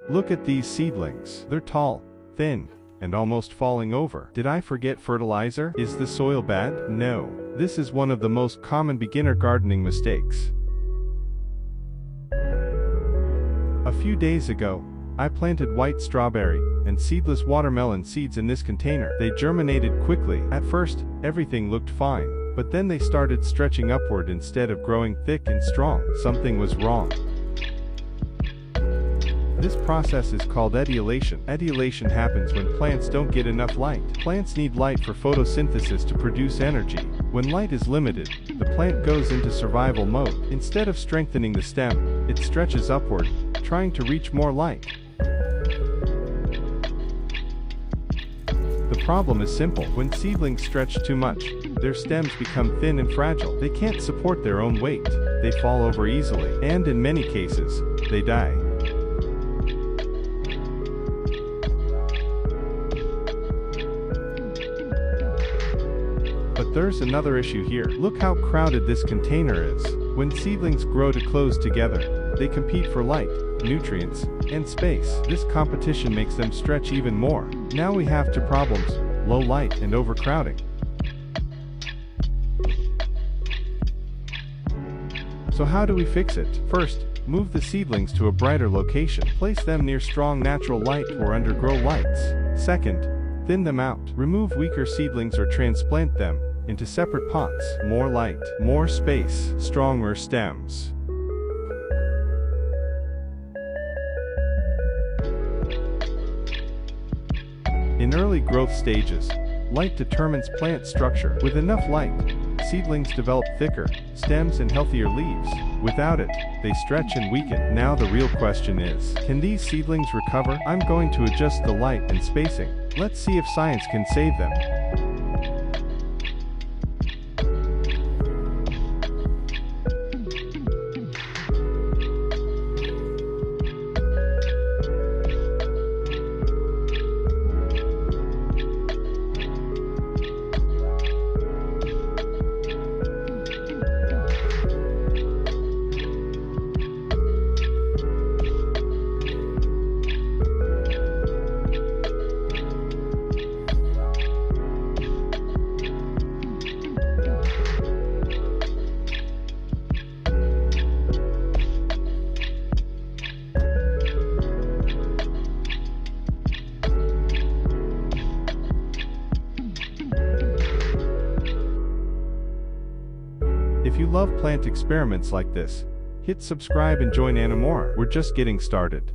Look at these seedlings. They're tall, thin, and almost falling over. Did I forget fertilizer? Is the soil bad? No. This is one of the most common beginner gardening mistakes. A few days ago, I planted white strawberry and seedless watermelon seeds in this container. They germinated quickly. At first, everything looked fine, but then they started stretching upward instead of growing thick and strong. Something was wrong. This process is called etiolation. Etiolation happens when plants don't get enough light. Plants need light for photosynthesis to produce energy. When light is limited, the plant goes into survival mode. Instead of strengthening the stem, it stretches upward, trying to reach more light. The problem is simple. When seedlings stretch too much, their stems become thin and fragile. They can't support their own weight. They fall over easily, and in many cases, they die. But there's another issue here. Look how crowded this container is. When seedlings grow too close together, they compete for light, nutrients, and space. This competition makes them stretch even more. Now we have two problems: low light and overcrowding. So how do we fix it? First, move the seedlings to a brighter location. Place them near strong natural light or undergrow lights. Second, thin them out. Remove weaker seedlings or transplant them into separate pots. More light, more space, stronger stems. In early growth stages, light determines plant structure. With enough light, seedlings develop thicker stems and healthier leaves. Without it, they stretch and weaken. Now the real question is, can these seedlings recover? I'm going to adjust the light and spacing. Let's see if science can save them. If you love plant experiments like this, hit subscribe and join ANIMORA. We're just getting started.